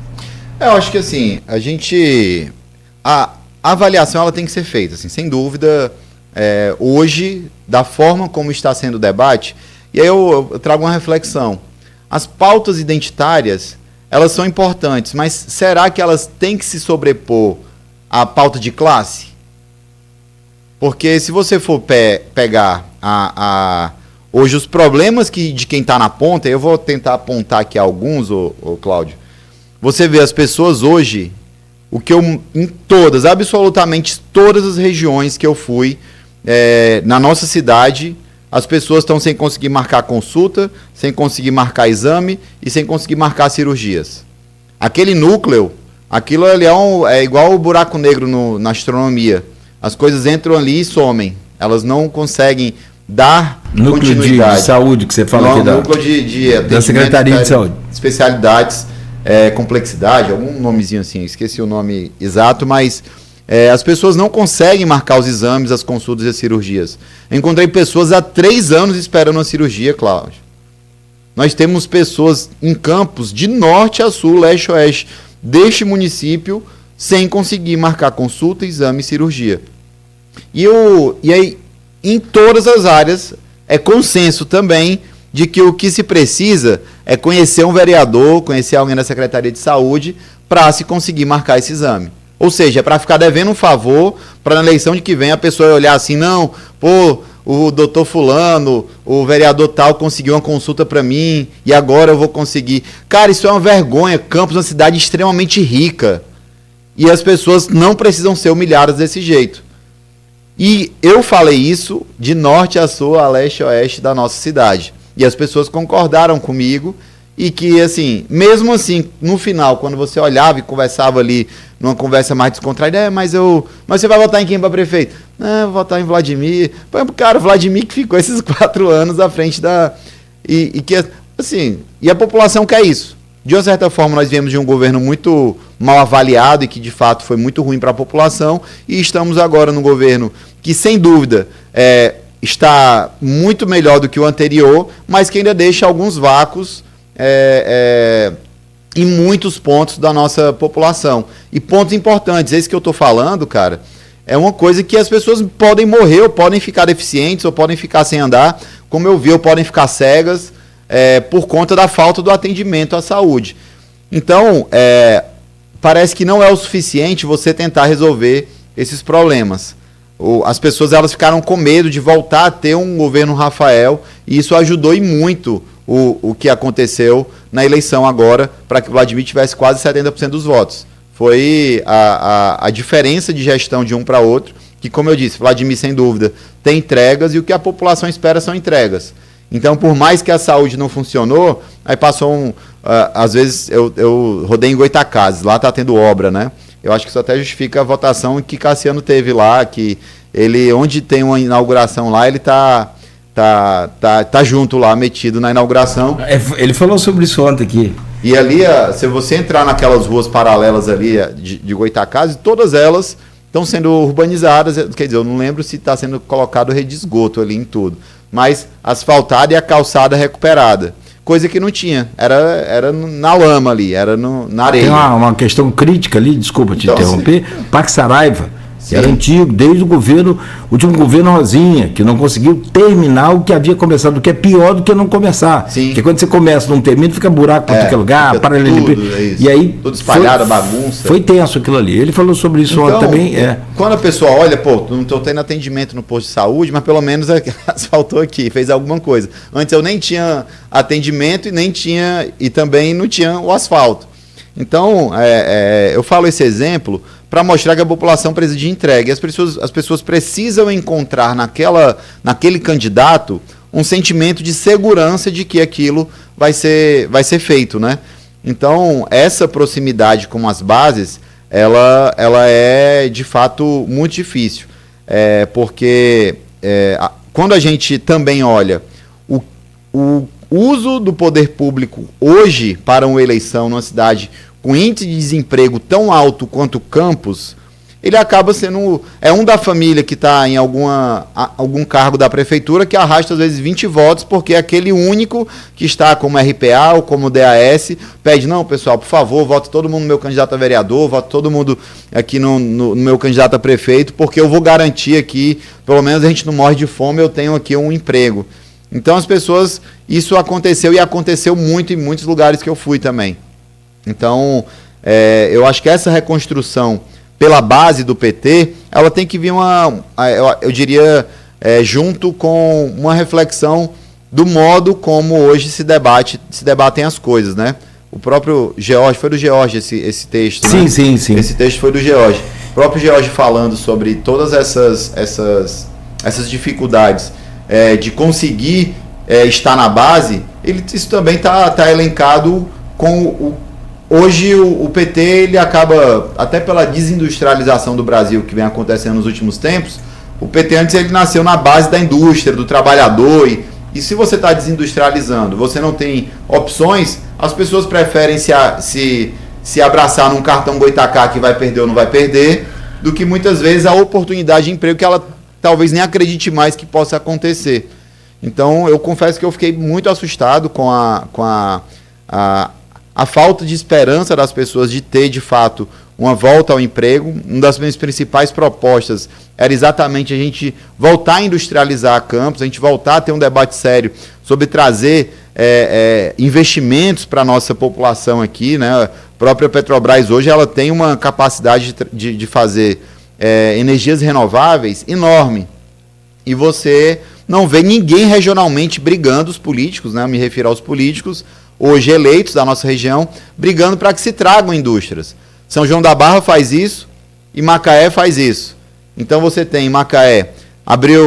Eu acho que assim, a avaliação ela tem que ser feita, assim, sem dúvida, hoje, da forma como está sendo o debate, e aí eu trago uma reflexão. As pautas identitárias, elas são importantes, mas será que elas têm que se sobrepor à pauta de classe? Porque se você for pegar hoje os problemas de quem está na ponta, eu vou tentar apontar aqui alguns, Cláudio. Você vê as pessoas hoje, em absolutamente todas as regiões que eu fui, na nossa cidade, as pessoas estão sem conseguir marcar consulta, sem conseguir marcar exame e sem conseguir marcar cirurgias. Aquele núcleo, aquilo ali é igual o buraco negro na astronomia. As coisas entram ali e somem. Elas não conseguem dar núcleo continuidade. De saúde que você fala aqui núcleo da Secretaria de Saúde. Especialidades, complexidade, algum nomezinho assim, esqueci o nome exato, mas as pessoas não conseguem marcar os exames, as consultas e as cirurgias. Eu encontrei pessoas há 3 anos esperando uma cirurgia, Cláudio. Nós temos pessoas em Campos, de norte a sul, leste a oeste, deste município, sem conseguir marcar consulta, exame e cirurgia. E aí, em todas as áreas, é consenso também de que o que se precisa é conhecer um vereador, conhecer alguém da Secretaria de Saúde, para se conseguir marcar esse exame. Ou seja, é para ficar devendo um favor, para na eleição de que vem a pessoa olhar assim, não, o doutor fulano, o vereador tal conseguiu uma consulta para mim, e agora eu vou conseguir. Cara, isso é uma vergonha. Campos é uma cidade extremamente rica, e as pessoas não precisam ser humilhadas desse jeito. E eu falei isso de norte a sul, a leste a oeste da nossa cidade. E as pessoas concordaram comigo, e que, assim, mesmo assim, no final, quando você olhava e conversava ali, numa conversa mais descontraída, mas você vai votar em quem para prefeito? Não, vou votar em Vladimir. Cara, Vladimir que ficou esses 4 anos à frente e a população quer isso. De uma certa forma, nós viemos de um governo muito mal avaliado e que, de fato, foi muito ruim para a população, e estamos agora num governo que, sem dúvida, está muito melhor do que o anterior, mas que ainda deixa alguns vácuos em muitos pontos da nossa população. E pontos importantes, esse que eu estou falando, cara, é uma coisa que as pessoas podem morrer, ou podem ficar deficientes, ou podem ficar sem andar, como eu vi, ou podem ficar cegas, por conta da falta do atendimento à saúde. Então, parece que não é o suficiente você tentar resolver esses problemas. As pessoas elas ficaram com medo de voltar a ter um governo Rafael, e isso ajudou e muito o que aconteceu na eleição agora, para que Vladimir tivesse quase 70% dos votos. Foi a diferença de gestão de um para outro, que, como eu disse, Vladimir, sem dúvida, tem entregas, e o que a população espera são entregas. Então, por mais que a saúde não funcionou, aí passou às vezes, eu rodei em Goitacazes, lá está tendo obra, né? Eu acho que isso até justifica a votação que Cassiano teve lá, que ele, onde tem uma inauguração lá, ele tá junto lá, metido na inauguração. Ele falou sobre isso ontem aqui. E ali, se você entrar naquelas ruas paralelas ali de Goitacazes, todas elas estão sendo urbanizadas, quer dizer, eu não lembro se está sendo colocado rede de esgoto ali em tudo, mas asfaltada e a calçada recuperada. Coisa que não tinha, era na lama ali, era na areia. Tem uma questão crítica ali, desculpa te interromper, Parque Saraiva, que era antigo, desde o último governo Rosinha, que não conseguiu terminar o que havia começado, o que é pior do que não começar. Sim. Porque quando você começa e não termina, fica buraco para qualquer lugar, paralelepípedo. E aí tudo espalhado, bagunça. Foi tenso aquilo ali. Ele falou sobre isso ontem também. Quando a pessoa olha, não estou tendo atendimento no posto de saúde, mas pelo menos asfaltou aqui, fez alguma coisa. Antes eu nem tinha atendimento e também não tinha o asfalto. Então, eu falo esse exemplo para mostrar que a população precisa de entrega. E as pessoas precisam encontrar naquele candidato um sentimento de segurança de que aquilo vai ser feito, né? Então, essa proximidade com as bases, ela é, de fato, muito difícil. Porque quando a gente também olha o uso do poder público hoje para uma eleição numa cidade com índice de desemprego tão alto quanto Campos, ele acaba sendo um da família que está em algum cargo da prefeitura que arrasta às vezes 20 votos, porque é aquele único que está como RPA ou como DAS pede, não, pessoal, por favor, vote todo mundo no meu candidato a vereador, vote todo mundo aqui no meu candidato a prefeito, porque eu vou garantir aqui, pelo menos a gente não morre de fome, eu tenho aqui um emprego. Então as pessoas, isso aconteceu e aconteceu muito em muitos lugares que eu fui também. Então, eu acho que essa reconstrução pela base do PT, ela tem que vir eu diria, junto com uma reflexão do modo como hoje se debatem as coisas, né? O próprio George, foi do George esse texto, sim, né? Sim. Esse texto foi do George. O próprio George falando sobre todas essas dificuldades de conseguir estar na base, isso também está elencado com hoje o PT, ele acaba, até pela desindustrialização do Brasil que vem acontecendo nos últimos tempos, o PT antes ele nasceu na base da indústria, do trabalhador, e se você está desindustrializando, você não tem opções, as pessoas preferem se abraçar num cartão Goitacá que vai perder ou não vai perder, do que muitas vezes a oportunidade de emprego que ela talvez nem acredite mais que possa acontecer. Então, eu confesso que eu fiquei muito assustado com a falta de esperança das pessoas de ter, de fato, uma volta ao emprego. Uma das minhas principais propostas era exatamente a gente voltar a industrializar Campos, a gente voltar a ter um debate sério sobre trazer investimentos para a nossa população aqui, né? A própria Petrobras hoje ela tem uma capacidade de fazer energias renováveis enorme. E você não vê ninguém regionalmente brigando, os políticos, né? Eu me refiro aos políticos, hoje eleitos da nossa região, brigando para que se tragam indústrias. São João da Barra faz isso e Macaé faz isso. Então você tem Macaé,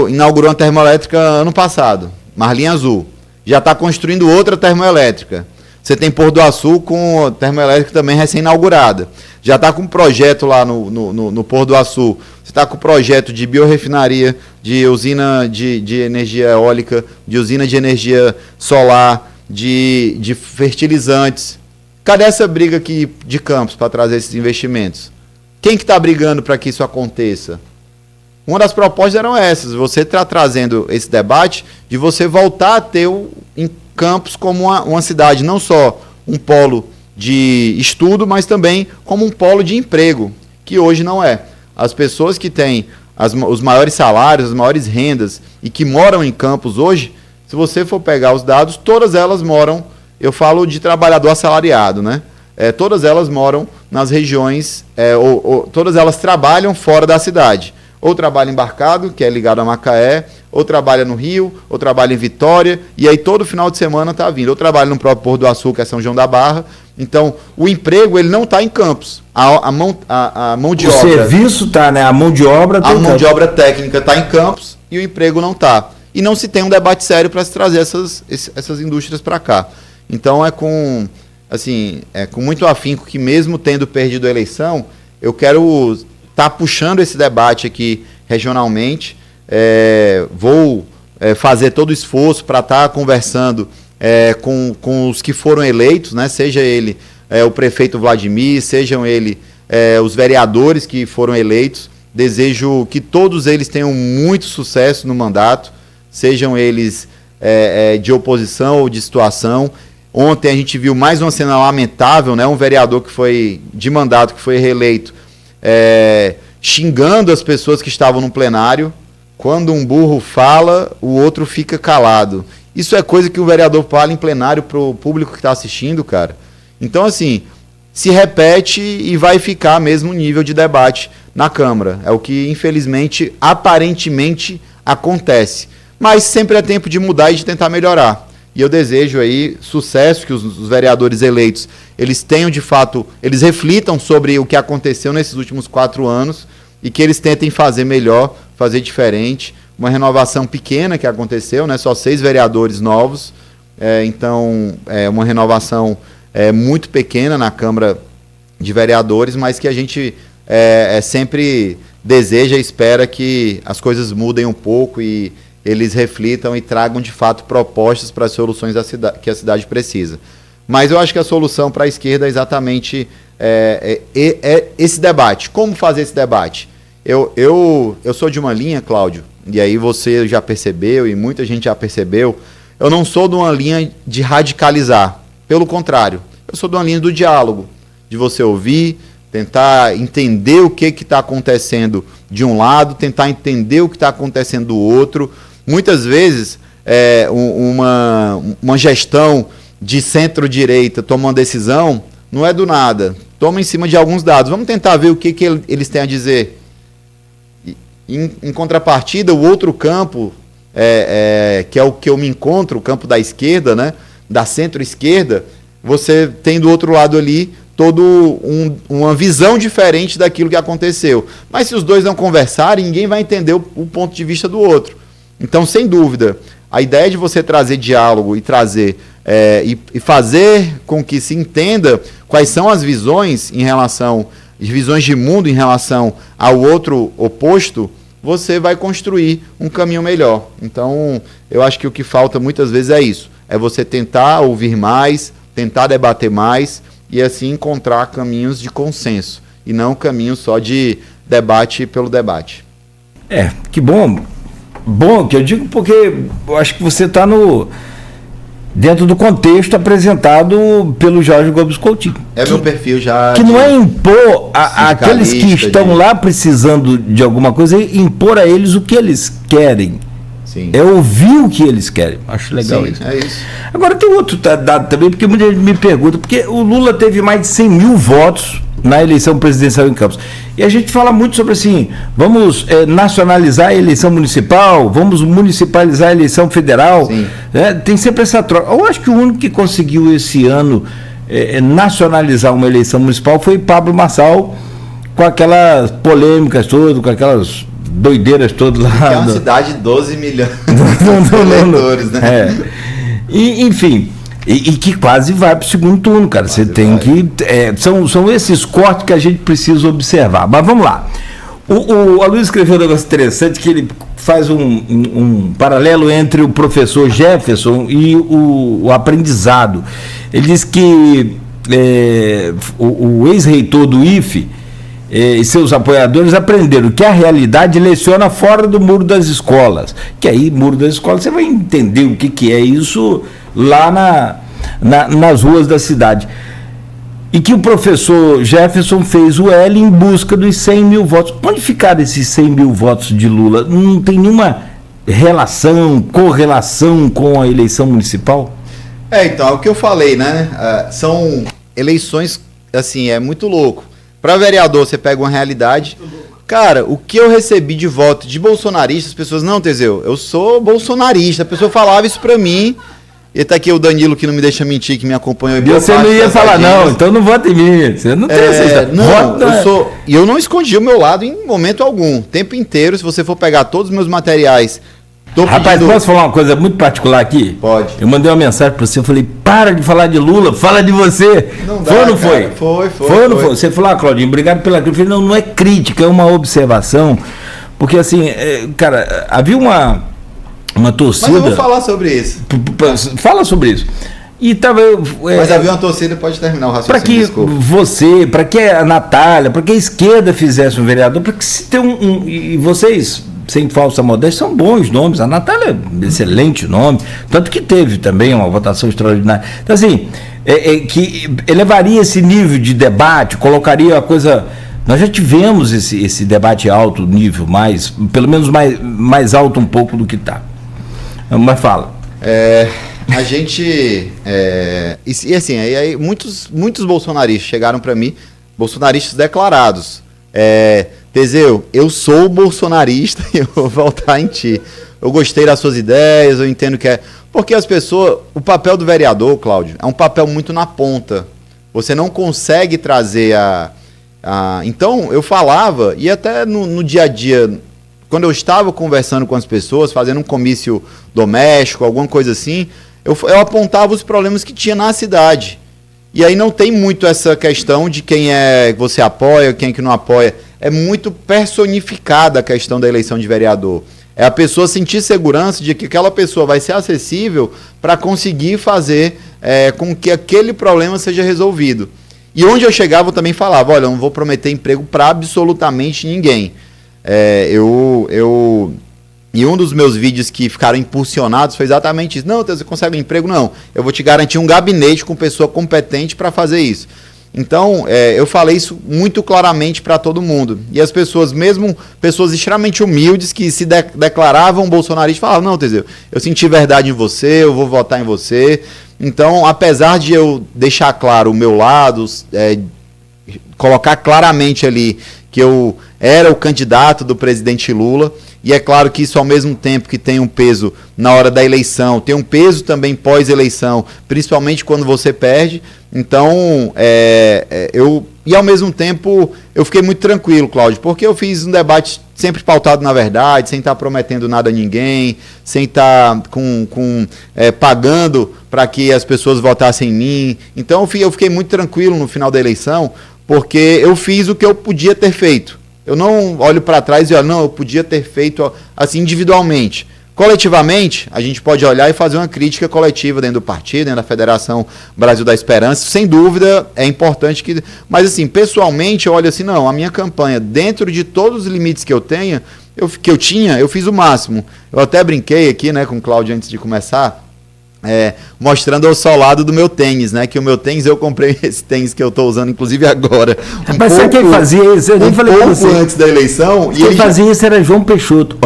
inaugurou uma termoelétrica ano passado, Marlinha Azul. Já está construindo outra termoelétrica. Você tem Porto do Açu com termoelétrica também recém-inaugurada. Já está com um projeto lá no Porto do Açu. Você está com projeto de biorrefinaria, de usina de energia eólica, de usina de energia solar, de fertilizantes. Cadê essa briga aqui de Campos para trazer esses investimentos? Quem que está brigando para que isso aconteça? uma das propostas eram essas, você está trazendo esse debate de você voltar a ter em Campos como uma cidade, não só um polo de estudo, mas também como um polo de emprego, que hoje não é. As pessoas que têm os maiores salários, as maiores rendas e que moram em Campos hoje, se você for pegar os dados, todas elas moram, eu falo de trabalhador assalariado, né? Todas elas moram nas regiões, todas elas trabalham fora da cidade. Ou trabalha embarcado, que é ligado a Macaé, ou trabalha no Rio, ou trabalha em Vitória, e aí todo final de semana está vindo. Ou trabalha no próprio Porto do Açúcar, que é São João da Barra. Então, o emprego ele não está em Campos. A mão de obra... O serviço está, né? A mão de obra está em Campos. A mão de obra técnica está em Campos e o emprego não está. E não se tem um debate sério para se trazer essas indústrias para cá. Então, é com muito afinco que, mesmo tendo perdido a eleição, eu quero estar puxando esse debate aqui regionalmente. Vou fazer todo o esforço para estar conversando com os que foram eleitos, né? Seja ele o prefeito Vladimir, sejam ele os vereadores que foram eleitos. Desejo que todos eles tenham muito sucesso no mandato, sejam eles de oposição ou de situação. Ontem a gente viu mais uma cena lamentável, né? Um vereador que foi de mandato, que foi reeleito, xingando as pessoas que estavam no plenário. Quando um burro fala, o outro fica calado. Isso é coisa que o vereador fala em plenário para o público que está assistindo, cara. Então, assim, se repete e vai ficar mesmo nível de debate na Câmara. É o que, infelizmente, aparentemente acontece. Mas sempre é tempo de mudar e de tentar melhorar. E eu desejo aí sucesso, que os vereadores eleitos, eles tenham de fato, eles reflitam sobre o que aconteceu nesses últimos 4 anos e que eles tentem fazer melhor, fazer diferente. Uma renovação pequena que aconteceu, né? Só 6 vereadores novos, então é uma renovação muito pequena na Câmara de Vereadores, mas que a gente sempre deseja e espera que as coisas mudem um pouco e eles reflitam e tragam de fato propostas para as soluções que a cidade precisa. Mas eu acho que a solução para a esquerda é exatamente esse debate. Como fazer esse debate? Eu sou de uma linha, Cláudio, e aí você já percebeu e muita gente já percebeu, eu não sou de uma linha de radicalizar. Pelo contrário, eu sou de uma linha do diálogo, de você ouvir, tentar entender o que está acontecendo de um lado, tentar entender o que está acontecendo do outro. Muitas vezes, uma gestão de centro-direita toma uma decisão, não é do nada, toma em cima de alguns dados. Vamos tentar ver o que eles têm a dizer. Em contrapartida, o outro campo, que é o que eu me encontro, o campo da esquerda, né, da centro-esquerda, você tem do outro lado ali uma visão diferente daquilo que aconteceu. Mas se os dois não conversarem, ninguém vai entender o ponto de vista do outro. Então, sem dúvida, a ideia de você trazer diálogo e trazer e fazer com que se entenda quais são as visões visões de mundo em relação ao outro oposto, você vai construir um caminho melhor. Então, eu acho que o que falta muitas vezes é isso. É você tentar ouvir mais, tentar debater mais e assim encontrar caminhos de consenso e não caminhos só de debate pelo debate. Que bom. Bom, que eu digo porque eu acho que você está dentro do contexto apresentado pelo Jorge Gomes Coutinho. Meu perfil já... Que não é impor aqueles que estão lá precisando de alguma coisa, impor a eles o que eles querem. Sim. É ouvir o que eles querem. Acho legal. Sim, isso. É isso. Agora tem outro dado também, porque muita gente me pergunta, porque o Lula teve mais de 100 mil votos na eleição presidencial em Campos. E a gente fala muito sobre assim, vamos nacionalizar a eleição municipal, vamos municipalizar a eleição federal. Tem sempre essa troca. Eu acho que o único que conseguiu esse ano nacionalizar uma eleição municipal foi Pablo Marçal, com aquelas polêmicas todas, com aquelas doideiras todas lá. Que é uma cidade de 12 milhões de eleitores, né? E, enfim, e que quase vai para o segundo turno, cara. Você tem que... são esses cortes que a gente precisa observar. Mas vamos lá. O Aloysio escreveu um negócio interessante, que ele faz um paralelo entre o professor Jefferson e o aprendizado. Ele diz que o ex-reitor do IFE, e seus apoiadores aprenderam que a realidade leciona fora do muro das escolas. Que aí, muro das escolas, você vai entender o que é isso lá nas ruas da cidade. E que o professor Jefferson fez o L em busca dos 100 mil votos. Onde ficaram esses 100 mil votos de Lula? Não tem nenhuma correlação com a eleição municipal? Então, é o que eu falei, né? São eleições, assim, é muito louco. Para vereador, você pega uma realidade. Cara, o que eu recebi de voto de bolsonarista, as pessoas, não, Teseu, eu sou bolsonarista. A pessoa falava isso pra mim. E tá aqui o Danilo, que não me deixa mentir, que me acompanhou. E você não ia falar, não, então não vota em mim. Você não tem essa história. Não, e eu não escondi o meu lado em momento algum. O tempo inteiro, se você for pegar todos os meus materiais. Rapaz, posso falar uma coisa muito particular aqui? Pode. Eu mandei uma mensagem pra você, eu falei, para de falar de Lula, fala de você. Não dá, foi ou não cara? foi? Foi ou não foi? Você falou, Claudinho, obrigado pela crítica. Eu falei, não é crítica, é uma observação. Porque assim, cara, havia uma torcida. Mas eu vou falar sobre isso. Fala sobre isso. E tava. Mas havia uma torcida, pode terminar o raciocínio. Para que a Natália, para que a esquerda fizesse um vereador, para que se tem e vocês, sem falsa modéstia, são bons nomes. A Natália é um excelente nome, tanto que teve também uma votação extraordinária. Então, assim, que elevaria esse nível de debate, colocaria a coisa. Nós já tivemos esse debate alto nível, pelo menos mais alto um pouco do que está. Mas fala. A gente. E assim, aí muitos bolsonaristas chegaram para mim, bolsonaristas declarados. Teseu, eu sou bolsonarista e eu vou votar em ti. Eu gostei das suas ideias, eu entendo que é. Porque as pessoas. O papel do vereador, Cláudio, é um papel muito na ponta. Você não consegue trazer Então, eu falava, e até no dia a dia. Quando eu estava conversando com as pessoas, fazendo um comício doméstico, alguma coisa assim, eu apontava os problemas que tinha na cidade. E aí não tem muito essa questão de quem você apoia, quem é que não apoia. É muito personificada a questão da eleição de vereador. É a pessoa sentir segurança de que aquela pessoa vai ser acessível para conseguir fazer com que aquele problema seja resolvido. E onde eu chegava, eu também falava, olha, eu não vou prometer emprego para absolutamente ninguém. E um dos meus vídeos que ficaram impulsionados foi exatamente isso. Não, você consegue um emprego? Não. Eu vou te garantir um gabinete com pessoa competente para fazer isso. Então, eu falei isso muito claramente para todo mundo. E as pessoas, mesmo pessoas extremamente humildes, que se declaravam bolsonaristas, falavam, não, Teseu, eu senti verdade em você, eu vou votar em você. Então, apesar de eu deixar claro o meu lado, colocar claramente ali que eu era o candidato do presidente Lula, e é claro que isso, ao mesmo tempo que tem um peso na hora da eleição, tem um peso também pós-eleição, principalmente quando você perde. Então, e ao mesmo tempo, eu fiquei muito tranquilo, Cláudio, porque eu fiz um debate sempre pautado na verdade, sem estar prometendo nada a ninguém, sem estar pagando para que as pessoas votassem em mim. Então, eu fiquei muito tranquilo no final da eleição, porque eu fiz o que eu podia ter feito. Eu não olho para trás e olho, não, eu podia ter feito assim individualmente. Coletivamente, a gente pode olhar e fazer uma crítica coletiva dentro do partido, dentro da Federação Brasil da Esperança. Sem dúvida, é importante que... Mas assim, pessoalmente, eu olho assim, não, a minha campanha, dentro de todos os limites que eu tinha, eu fiz o máximo. Eu até brinquei aqui, né, com o Cláudio antes de começar, mostrando o solado do meu tênis, né? Que o meu tênis, eu comprei esse tênis que eu tô usando, inclusive agora. Mas sabe quem fazia isso? Eu nem falei pra você. Antes da eleição. Quem fazia isso era João Peixoto.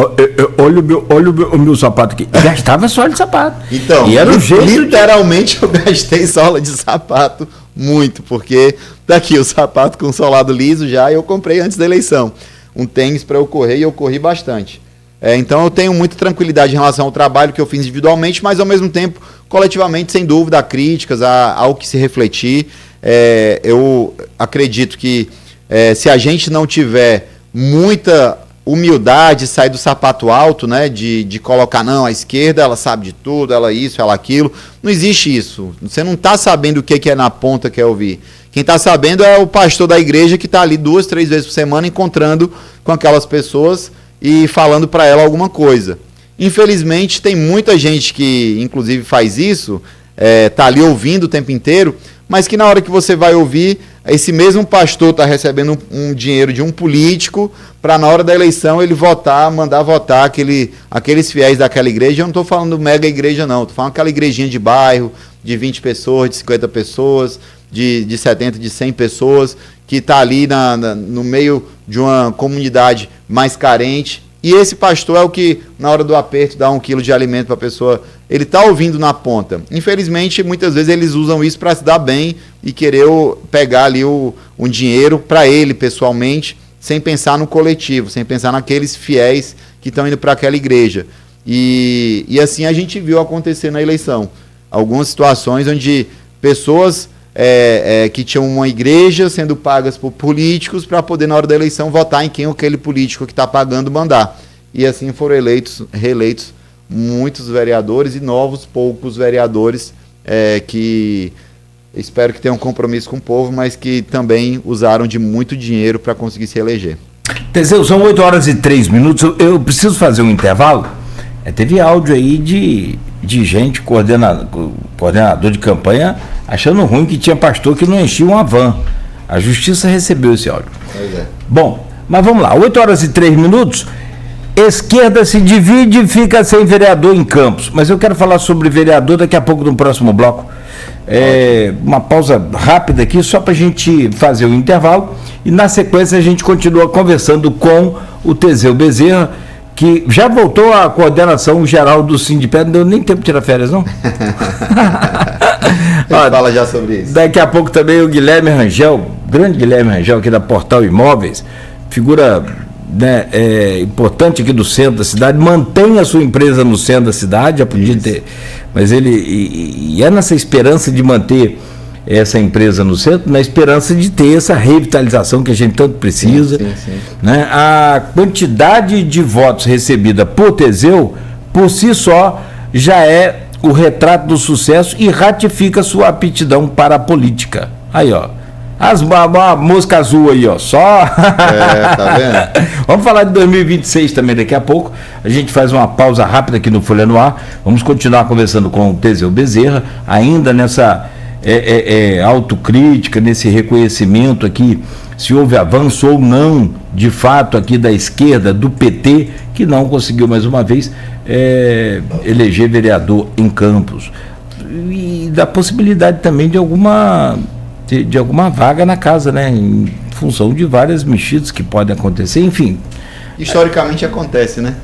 Olha o meu sapato aqui. Gastava sola de sapato. Então, e era um jeito literalmente eu gastei sola de sapato muito, porque daqui o sapato com solado liso já eu comprei antes da eleição. Um tênis para eu correr e eu corri bastante. Então eu tenho muita tranquilidade em relação ao trabalho que eu fiz individualmente, mas ao mesmo tempo, coletivamente, sem dúvida, há críticas, há algo que se refletir. Eu acredito que se a gente não tiver muita humildade, sair do sapato alto, né, de colocar, não, a esquerda, ela sabe de tudo, ela isso, ela aquilo, não existe isso. Você não está sabendo o que é na ponta que é ouvir. Quem está sabendo é o pastor da igreja que está ali 2, 3 vezes por semana encontrando com aquelas pessoas e falando para ela alguma coisa. Infelizmente, tem muita gente que, inclusive, faz isso, tá ali ouvindo o tempo inteiro, mas que na hora que você vai ouvir, esse mesmo pastor está recebendo um dinheiro de um político para na hora da eleição ele mandar votar aqueles fiéis daquela igreja. Eu não estou falando mega igreja não, estou falando aquela igrejinha de bairro, de 20 pessoas, de 50 pessoas, de 70, de 100 pessoas, que está ali no meio de uma comunidade mais carente. E esse pastor é o que, na hora do aperto, dá 1 quilo de alimento para a pessoa. Ele está ouvindo na ponta. Infelizmente, muitas vezes eles usam isso para se dar bem e querer pegar ali um dinheiro para ele, pessoalmente, sem pensar no coletivo, sem pensar naqueles fiéis que estão indo para aquela igreja. E assim a gente viu acontecer na eleição. Algumas situações onde pessoas que tinham uma igreja sendo pagas por políticos para poder, na hora da eleição, votar em quem aquele político que está pagando mandar. E assim foram reeleitos muitos vereadores e poucos vereadores que espero que tenham compromisso com o povo, mas que também usaram de muito dinheiro para conseguir se eleger. Teseu, são 8h03. Eu preciso fazer um intervalo. Teve áudio aí de gente, coordenador de campanha, achando ruim que tinha pastor que não enchia uma van. A justiça recebeu esse áudio. Pois é. Bom, mas vamos lá, 8h03. Esquerda se divide e fica sem vereador em Campos. Mas eu quero falar sobre vereador daqui a pouco no próximo bloco. Uma pausa rápida aqui, só para a gente fazer o intervalo. E na sequência a gente continua conversando com o Teseu Bezerra, que já voltou à coordenação geral do Sindipé. Não deu nem tempo de tirar férias, não? Fala já sobre isso. Daqui a pouco também o Guilherme Rangel, grande Guilherme Rangel aqui da Portal Imóveis, figura importante aqui do centro da cidade, mantém a sua empresa no centro da cidade, já podia ter, mas ele é nessa esperança de manter essa empresa no centro, na esperança de ter essa revitalização que a gente tanto precisa. Sim. Né? A quantidade de votos recebida por Teseu, por si só, já é o retrato do sucesso e ratifica sua aptidão para a política. Aí, ó. A mosca azul aí, ó. Só. Tá vendo? Vamos falar de 2026 também daqui a pouco. A gente faz uma pausa rápida aqui no Folha no Ar. Vamos continuar conversando com o Teseu Bezerra, ainda nessa autocrítica, nesse reconhecimento aqui, se houve avanço ou não, de fato, aqui da esquerda, do PT, que não conseguiu mais uma vez eleger vereador em Campos. E da possibilidade também de alguma vaga na casa, né? Em função de várias mexidas que podem acontecer, enfim. Historicamente acontece, né?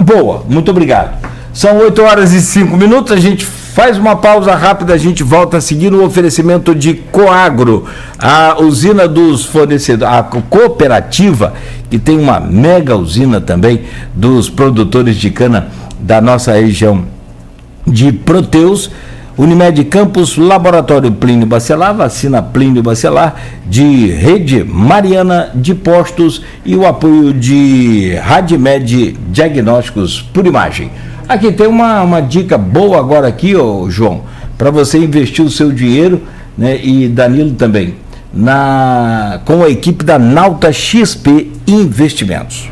Boa, muito obrigado. São 8h05, a gente faz uma pausa rápida, a gente volta a seguir no oferecimento de Coagro, a usina dos fornecedores, a cooperativa, que tem uma mega usina também dos produtores de cana da nossa região de Proteus. Unimed Campos, Laboratório Plínio Bacelar, vacina Plínio Bacelar, de Rede Mariana de Postos e o apoio de Radmed Diagnósticos por Imagem. Aqui tem uma dica boa agora aqui, ô João, para você investir o seu dinheiro, né, e Danilo também, com a equipe da Nauta XP Investimentos.